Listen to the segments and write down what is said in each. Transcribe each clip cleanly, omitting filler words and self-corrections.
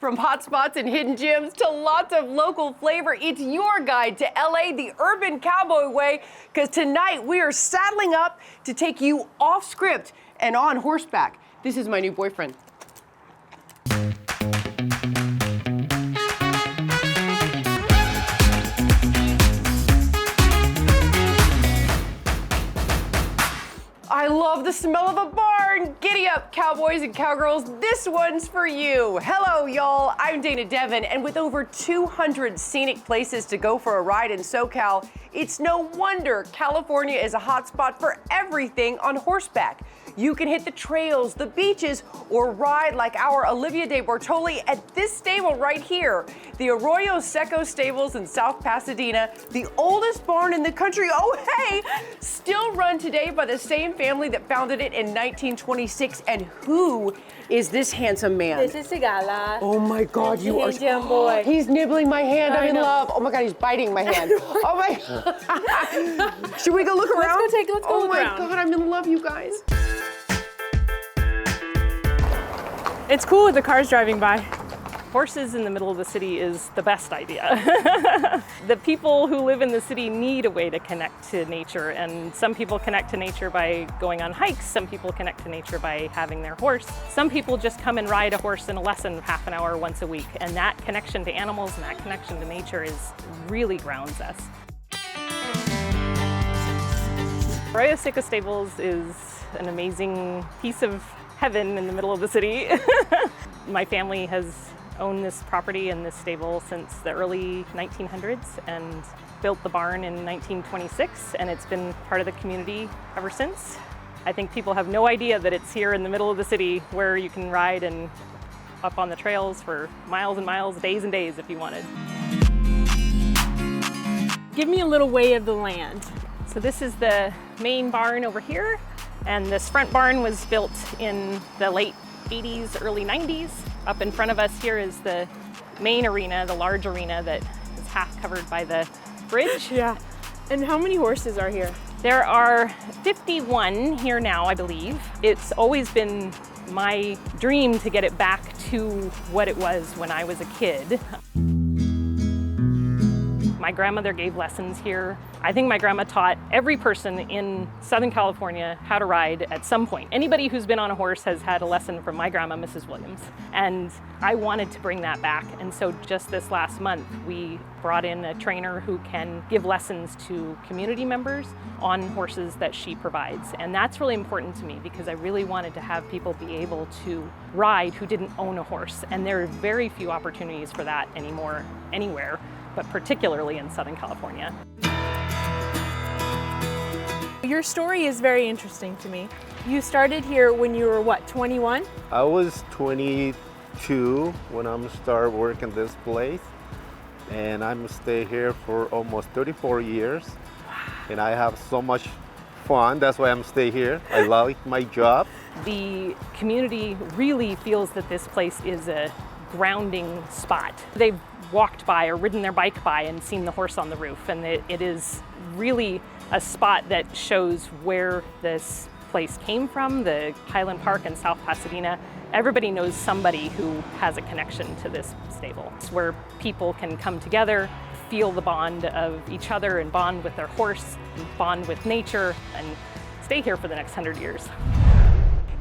From hot spots and hidden gems to lots of local flavor, it's your guide to LA the urban cowboy way, because tonight we are saddling up to take you off script and on horseback. This is my new boyfriend. I love the smell of a barn. Giddy up, cowboys and cowgirls. This one's for you. Hello, y'all. I'm Dana Devin, and with over 200 scenic places to go for a ride in SoCal, it's no wonder California is a hotspot for everything on horseback. You can hit the trails, the beaches, or ride like our Olivia de Bortoli at this stable right here, the Arroyo Seco Stables in South Pasadena, the oldest barn in the country. Oh, hey, still run today by the same family that founded it in 1926. And who is this handsome man? This is Sigala. Oh my God, you are. Young boy. He's nibbling my hand. I'm in love. Oh my God, he's biting my hand. Oh my. Should we go look around? Let's go look around. Oh my God, I'm in love, you guys. It's cool with the cars driving by. Horses in the middle of the city is the best idea. The people who live in the city need a way to connect to nature, and some people connect to nature by going on hikes, some people connect to nature by having their horse. Some people just come and ride a horse in a lesson half an hour once a week, and that connection to animals and that connection to nature is really grounds us. Arroyo Seco Stables is an amazing piece of heaven in the middle of the city. My family has owned this property and this stable since the early 1900s and built the barn in 1926, and it's been part of the community ever since. I think people have no idea that it's here in the middle of the city where you can ride and up on the trails for miles and miles, days and days if you wanted. Give me a little lay of the land. So this is the main barn over here. And this front barn was built in the late 80s, early 90s. Up in front of us here is the main arena, the large arena that is half covered by the bridge. Yeah. And how many horses are here? There are 51 here now, I believe. It's always been my dream to get it back to what it was when I was a kid. My grandmother gave lessons here. I think my grandma taught every person in Southern California how to ride at some point. Anybody who's been on a horse has had a lesson from my grandma, Mrs. Williams. And I wanted to bring that back. And so just this last month, we brought in a trainer who can give lessons to community members on horses that she provides. And that's really important to me because I really wanted to have people be able to ride who didn't own a horse. And there are very few opportunities for that anymore, anywhere, but particularly in Southern California. Your story is very interesting to me. You started here when you were what, 21? I was 22 when I started working this place, and I'm stay here for almost 34 years, and I have so much fun. That's why I'm stay here. I like my job. The community really feels that this place is a grounding spot. They've walked by or ridden their bike by and seen the horse on the roof, and it is really a spot that shows where this place came from, the Highland Park in South Pasadena. Everybody knows somebody who has a connection to this stable. It's where people can come together, feel the bond of each other and bond with their horse, and bond with nature, and stay here for the next 100 years.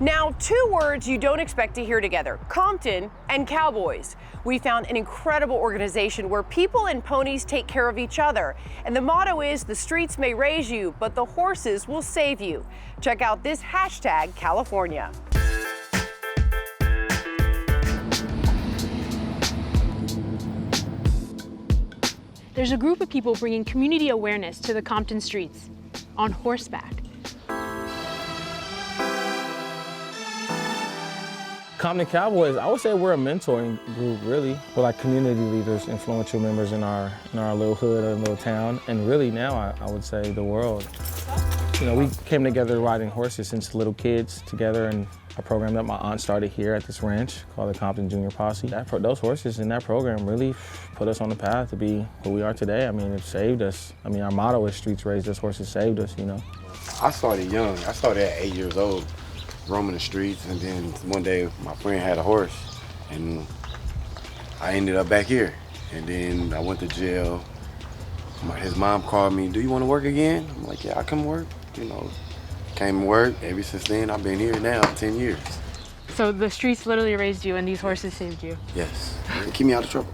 Now, two words you don't expect to hear together, Compton and cowboys. We found an incredible organization where people and ponies take care of each other. And the motto is, the streets may raise you, but the horses will save you. Check out this hashtag, California. There's a group of people bringing community awareness to the Compton streets on horseback. Compton Cowboys, I would say we're a mentoring group, really. We're like community leaders, influential members in our little hood or little town, and really now I would say the world. You know, we came together riding horses since little kids together, and a program that my aunt started here at this ranch called the Compton Junior Posse. Those horses in that program really put us on the path to be who we are today. I mean, it saved us. I mean, our motto is streets raised us, horses saved us, you know. I started young. I started at 8 years old, roaming the streets, and then one day my friend had a horse, and I ended up back here. And then I went to jail. His mom called me, do you want to work again? I'm like, yeah, I come work. You know, came to work. Ever since then, I've been here now 10 years. So the streets literally raised you and these horses saved you. Yes, keep me out of trouble.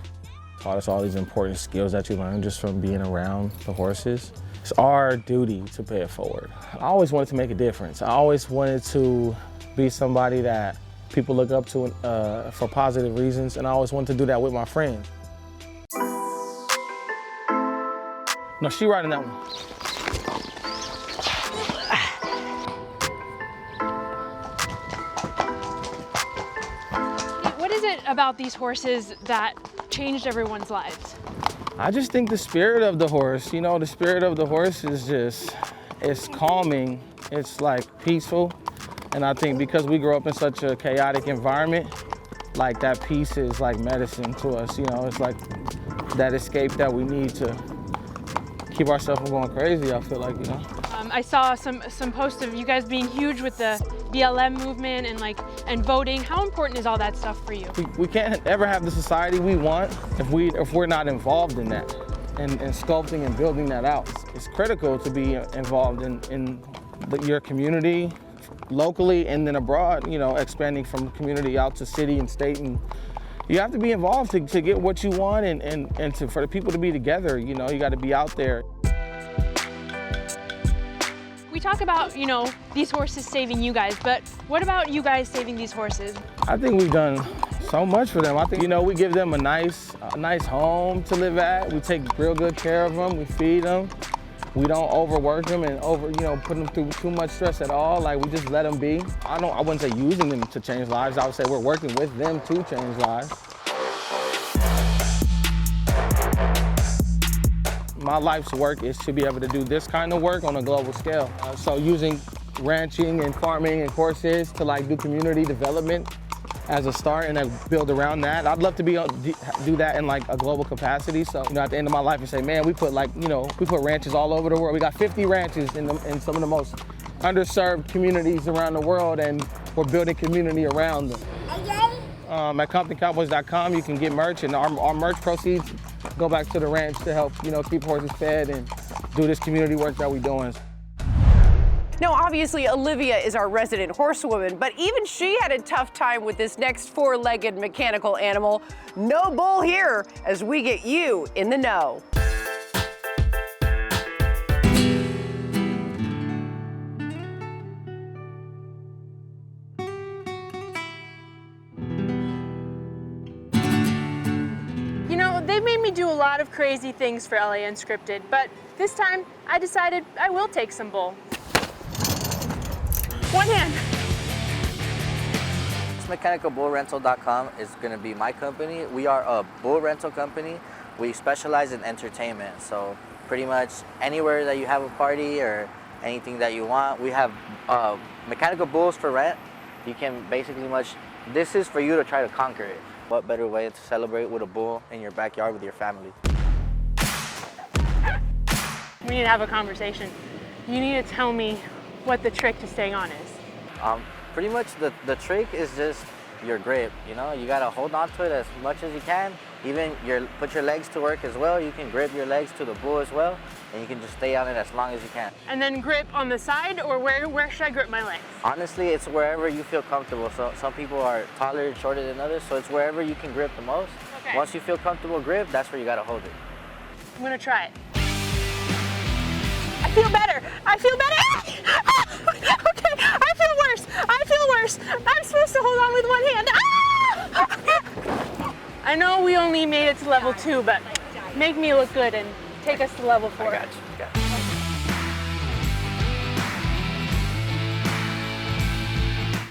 Taught us all these important skills that you learn just from being around the horses. It's our duty to pay it forward. I always wanted to make a difference. I always wanted to be somebody that people look up to for positive reasons, and I always wanted to do that with my friends. No, she riding that one. What is it about these horses that changed everyone's lives? I just think the spirit of the horse, you know, the spirit of the horse is just, it's calming, it's like peaceful. And I think because we grew up in such a chaotic environment, like that peace is like medicine to us, you know, it's like that escape that we need to keep ourselves from going crazy, I feel like, you know. I saw some posts of you guys being huge with the BLM movement and voting. How important is all that stuff for you? We can't ever have the society we want if we're not involved in that and sculpting and building that out. It's critical to be involved in your community, locally and then abroad, you know, expanding from community out to city and state. And you have to be involved to get what you want and for the people to be together, you know, you got to be out there. We talk about, you know, these horses saving you guys, but what about you guys saving these horses? I think we've done so much for them. I think, you know, we give them a nice home to live at. We take real good care of them. We feed them. We don't overwork them and put them through too much stress at all. Like, we just let them be. I wouldn't say using them to change lives. I would say we're working with them to change lives. My life's work is to be able to do this kind of work on a global scale. So using ranching and farming and horses to like do community development as a start and then build around that. I'd love to do that in like a global capacity. So, you know, at the end of my life and say, man, we put ranches all over the world. We got 50 ranches in some of the most underserved communities around the world, and we're building community around them. At ComptonCowboys.com, you can get merch, and our merch proceeds go back to the ranch to help, you know, keep horses fed and do this community work that we're doing. Now, obviously, Olivia is our resident horsewoman, but even she had a tough time with this next four-legged mechanical animal. No bull here, as we get you in the know. You know, they've made me do a lot of crazy things for LA Unscripted, but this time I decided I will take some bull. One hand. mechanicalbullrental.com is going to be my company. We are a bull rental company. We specialize in entertainment, so pretty much anywhere that you have a party or anything that you want, we have mechanical bulls for rent. You can basically this is for you to try to conquer it. What better way to celebrate with a bull in your backyard with your family? We need to have a conversation. You need to tell me what the trick to staying on is. Pretty much the trick is just your grip. You know, you gotta hold on to it as much as you can. Even put your legs to work as well. You can grip your legs to the bull as well, and you can just stay on it as long as you can. And then grip on the side, or where should I grip my legs? Honestly, it's wherever you feel comfortable. So some people are taller and shorter than others, so it's wherever you can grip the most. Okay. Once you feel comfortable grip, that's where you gotta hold it. I'm gonna try it. I feel better. I feel better. Okay, I feel worse. I'm supposed to hold on with one hand. I know we only made it to level 2, but make me look good and take us to level 4. I got you.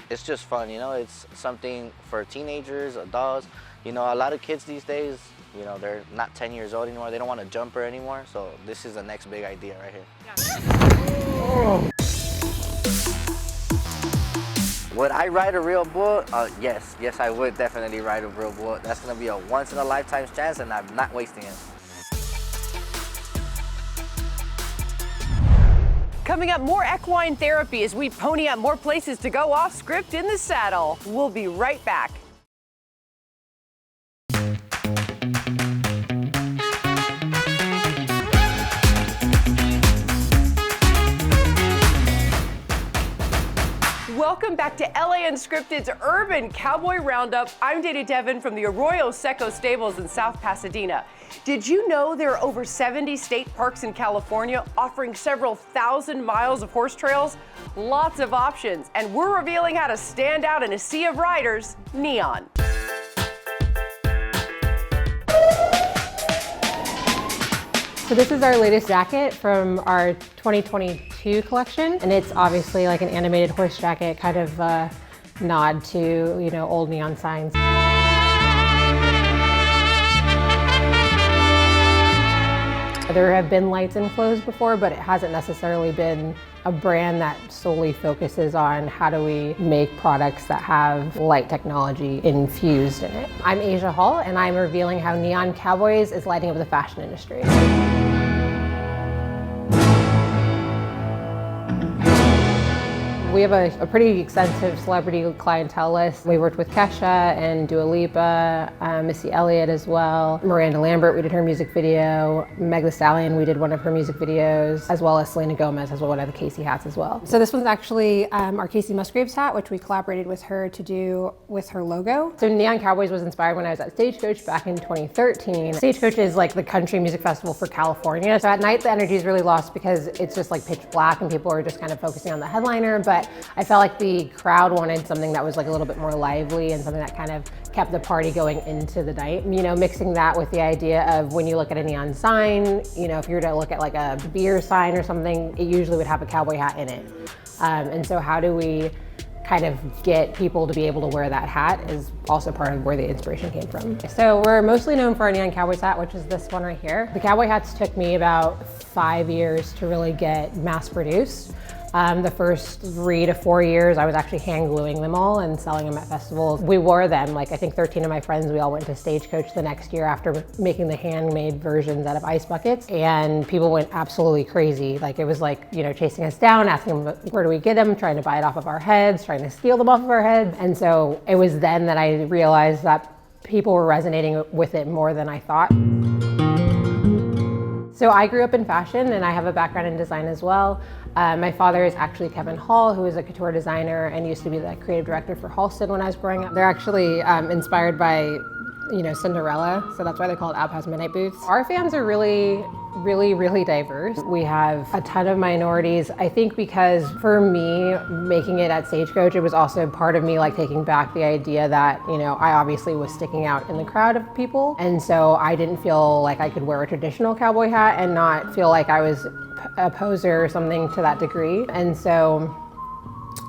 It's just fun, you know, it's something for teenagers, adults. You know, a lot of kids these days, you know, they're not 10 years old anymore. They don't want a jumper anymore. So this is the next big idea right here. Yeah. Would I ride a real bull? Yes, I would definitely ride a real bull. That's gonna be a once in a lifetime chance, and I'm not wasting it. Coming up, more equine therapy as we pony up more places to go off script in the saddle. We'll be right back. Welcome back to LA Unscripted's Urban Cowboy Roundup. I'm Dana Devin from the Arroyo Seco Stables in South Pasadena. Did you know there are over 70 state parks in California offering several thousand miles of horse trails? Lots of options, and we're revealing how to stand out in a sea of riders, Neon. So this is our latest jacket from our 2022 collection, and it's obviously like an animated horse jacket, kind of a nod to, you know, old neon signs. There have been lights in clothes before, but it hasn't necessarily been a brand that solely focuses on how do we make products that have light technology infused in it. I'm Asia Hall, and I'm revealing how Neon Cowboys is lighting up the fashion industry. We have a pretty extensive celebrity clientele list. We worked with Kesha and Dua Lipa, Missy Elliott as well. Miranda Lambert, we did her music video. Meg Thee Stallion, we did one of her music videos, as well as Selena Gomez has one of the Casey hats as well. So this one's actually our Casey Musgraves hat, which we collaborated with her to do with her logo. So Neon Cowboys was inspired when I was at Stagecoach back in 2013. Stagecoach is like the country music festival for California. So at night the energy is really lost because it's just like pitch black and people are just kind of focusing on the headliner, but I felt like the crowd wanted something that was like a little bit more lively and something that kind of kept the party going into the night. You know, mixing that with the idea of when you look at a neon sign, you know, if you were to look at like a beer sign or something, it usually would have a cowboy hat in it. And so how do we kind of get people to be able to wear that hat is also part of where the inspiration came from. So we're mostly known for our Neon Cowboys hat, which is this one right here. The cowboy hats took me about 5 years to really get mass produced. The first 3 to 4 years, I was actually hand gluing them all and selling them at festivals. We wore them, like I think 13 of my friends, we all went to Stagecoach the next year after making the handmade versions out of ice buckets, and people went absolutely crazy. Like it was like, you know, chasing us down, asking them, where do we get them, trying to buy it off of our heads, trying to steal them off of our heads. And so it was then that I realized that people were resonating with it more than I thought. So I grew up in fashion and I have a background in design as well. My father is actually Kevin Hall, who is a couture designer and used to be the creative director for Halston when I was growing up. They're actually inspired by, you know, Cinderella, so that's why they call it Outhouse Midnight Boots. Our fans are really diverse. We have a ton of minorities. I think because for me, making it at Stagecoach, it was also part of me like taking back the idea that, you know, I obviously was sticking out in the crowd of people. And so I didn't feel like I could wear a traditional cowboy hat and not feel like I was a poser or something to that degree. And so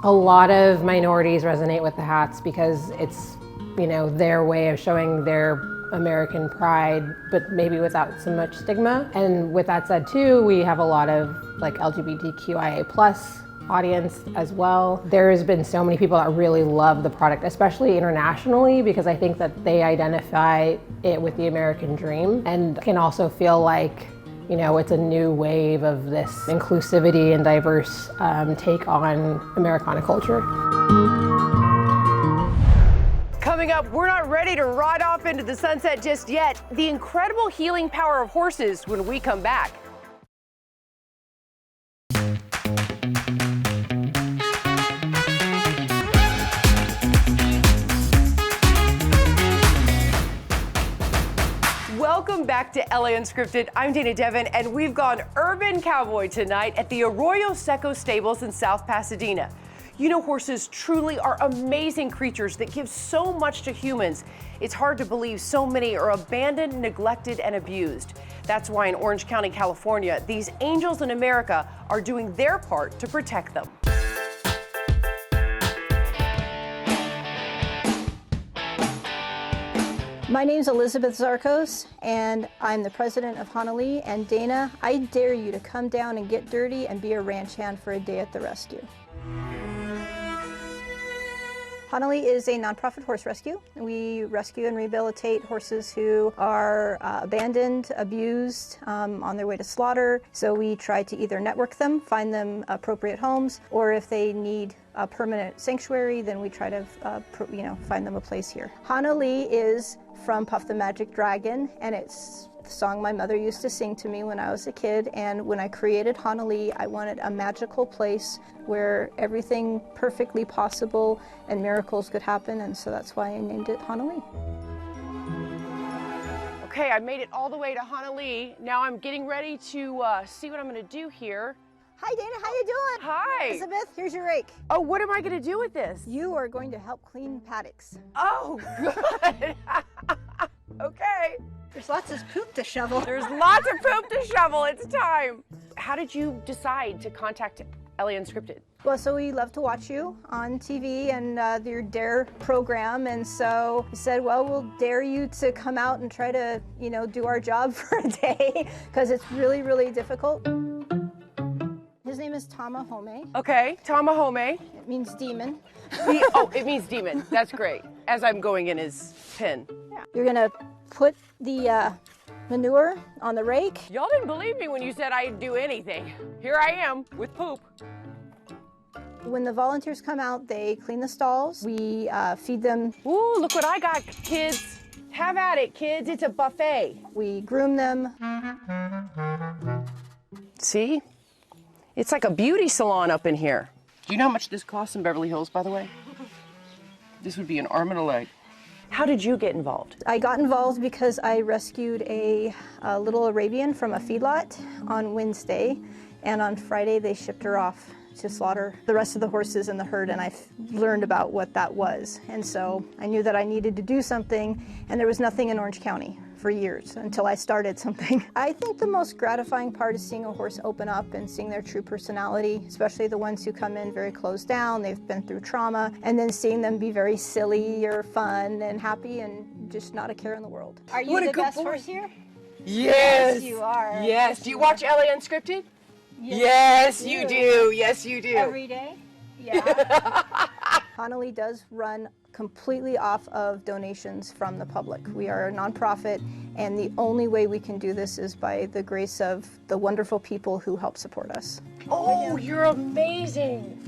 a lot of minorities resonate with the hats because it's, you know, their way of showing their American pride, but maybe without so much stigma. And with that said too, we have a lot of like LGBTQIA+ audience as well. There's been so many people that really love the product, especially internationally, because I think that they identify it with the American dream and can also feel like, you know, it's a new wave of this inclusivity and diverse take on Americana culture. Coming up, we're not ready to ride off into the sunset just yet. The incredible healing power of horses when we come back. Welcome back to LA Unscripted. I'm Dana Devin, and we've gone urban cowboy tonight at the Arroyo Seco Stables in South Pasadena. You know, horses truly are amazing creatures that give so much to humans. It's hard to believe so many are abandoned, neglected, and abused. That's why in Orange County, California, these angels in America are doing their part to protect them. My name's Elizabeth Zarkos, and I'm the president of Honolulu. And Dana, I dare you to come down and get dirty and be a ranch hand for a day at the rescue. Honolulu is a nonprofit horse rescue. We rescue and rehabilitate horses who are abandoned, abused, on their way to slaughter. So we try to either network them, find them appropriate homes, or if they need a permanent sanctuary, then we try to find them a place here. Honolulu is from Puff the Magic Dragon, and it's the song my mother used to sing to me when I was a kid. And when I created Honolulu, I wanted a magical place where everything perfectly possible and miracles could happen. And so that's why I named it Honolulu. Okay, I made it all the way to Honolulu. Now I'm getting ready to see what I'm gonna do here. Hi Dana, how you doing? Hi. Elizabeth, here's your rake. Oh, what am I gonna do with this? You are going to help clean paddocks. Oh, good. Okay. There's lots of poop to shovel. There's lots of poop to shovel. It's time. How did you decide to contact LA Unscripted? Well, so we love to watch you on TV and your DARE program, and so we said, well, we'll dare you to come out and try to, do our job for a day, because it's really, really difficult. His name is Tamahome. Okay, Tamahome. It means demon. Oh, it means demon. That's great. As I'm going in his pen. Yeah. You're gonna put the manure on the rake. Y'all didn't believe me when you said I'd do anything. Here I am with poop. When the volunteers come out, they clean the stalls. We feed them. Ooh, look what I got, kids. Have at it, kids. It's a buffet. We groom them. See? It's like a beauty salon up in here. Do you know how much this costs in Beverly Hills, by the way? This would be an arm and a leg. How did you get involved? I got involved because I rescued a little Arabian from a feedlot on Wednesday, and on Friday they shipped her off to slaughter the rest of the horses in the herd, and I learned about what that was. And so I knew that I needed to do something, and there was nothing in Orange County for years until I started something. I think the most gratifying part is seeing a horse open up and seeing their true personality, especially the ones who come in very closed down, they've been through trauma, and then seeing them be very silly or fun and happy and just not a care in the world. Are you the best horse here? Yes. You are. Yes. Do you watch LA Unscripted? Yes, you do. Yes, you do. Every day? Yeah. Honolulu does run completely off of donations from the public. We are a nonprofit, and the only way we can do this is by the grace of the wonderful people who help support us. Oh, you're amazing.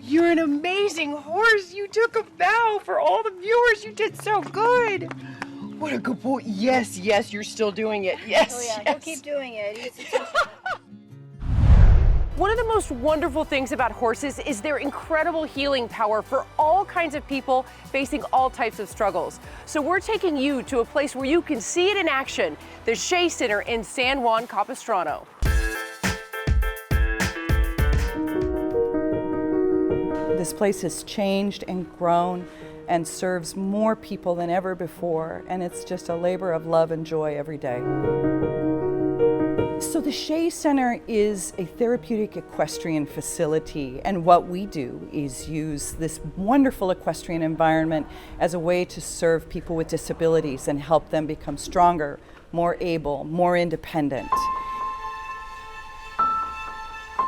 You're an amazing horse. You took a bow for all the viewers. You did so good. What a good boy. Yes, yes, you're still doing it. Yes, Oh yeah, yes. he'll keep doing it. He gets attention. One of the most wonderful things about horses is their incredible healing power for all kinds of people facing all types of struggles. So we're taking you to a place where you can see it in action, the Shea Center in San Juan Capistrano. This place has changed and grown and serves more people than ever before, and it's just a labor of love and joy every day. So the Shea Center is a therapeutic equestrian facility, and what we do is use this wonderful equestrian environment as a way to serve people with disabilities and help them become stronger, more able, more independent.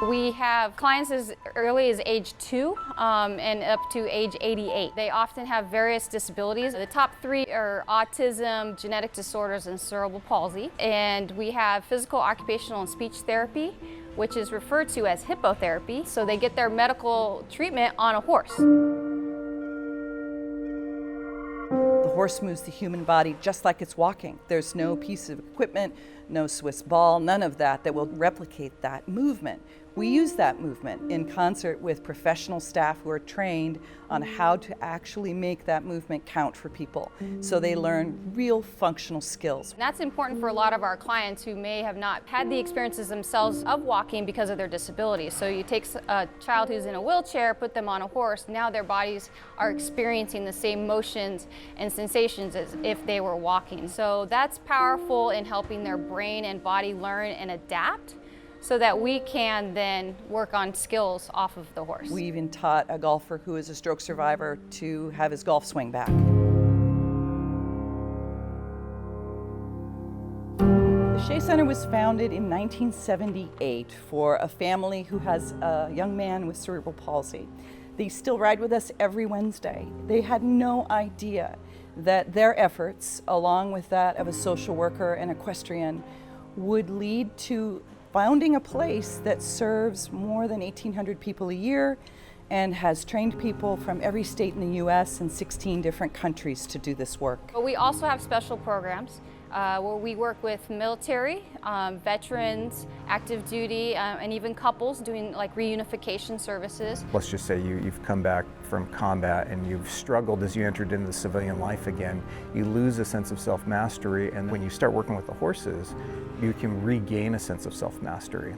We have clients as early as age 2 and up to age 88. They often have various disabilities. The top 3 are autism, genetic disorders, and cerebral palsy. And we have physical, occupational, and speech therapy, which is referred to as hippotherapy. So they get their medical treatment on a horse. The horse moves the human body just like it's walking. There's no piece of equipment, no Swiss ball, none of that will replicate that movement. We use that movement in concert with professional staff who are trained on how to actually make that movement count for people, so they learn real functional skills. That's important for a lot of our clients who may have not had the experiences themselves of walking because of their disability. So you take a child who's in a wheelchair, put them on a horse, now their bodies are experiencing the same motions and sensations as if they were walking. So that's powerful in helping their brain and body learn and adapt, so that we can then work on skills off of the horse. We even taught a golfer who is a stroke survivor to have his golf swing back. The Shea Center was founded in 1978 for a family who has a young man with cerebral palsy. They still ride with us every Wednesday. They had no idea that their efforts, along with that of a social worker and equestrian, would lead to founding a place that serves more than 1,800 people a year and has trained people from every state in the U.S. and 16 different countries to do this work. But we also have special programs. where we work with military, veterans, active duty, and even couples doing like reunification services. Let's just say you've come back from combat and you've struggled as you entered into the civilian life again. You lose a sense of self-mastery, and when you start working with the horses, you can regain a sense of self-mastery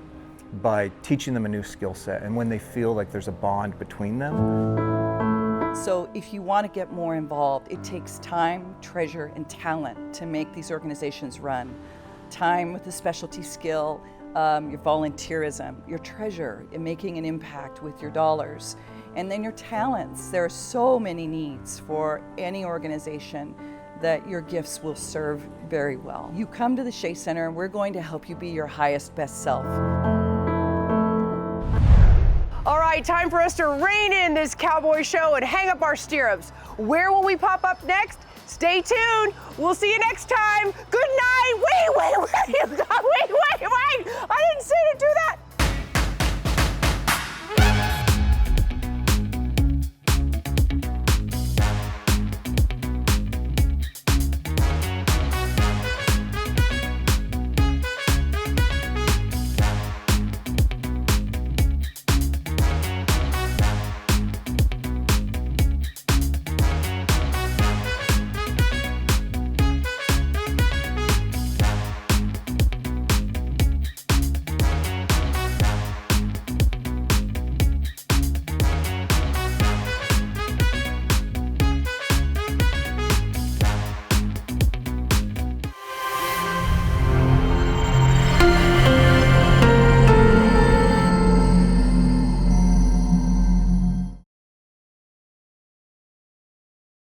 by teaching them a new skill set, and when they feel like there's a bond between them. So if you want to get more involved, it takes time, treasure, and talent to make these organizations run. Time with a specialty skill, your volunteerism, your treasure in making an impact with your dollars, and then your talents. There are so many needs for any organization that your gifts will serve very well. You come to the Shea Center and we're going to help you be your highest, best self. All right, time for us to rein in this cowboy show and hang up our stirrups. Where will we pop up next? Stay tuned. We'll see you next time. Good night. Wait, where you go? Wait. I didn't say to do that.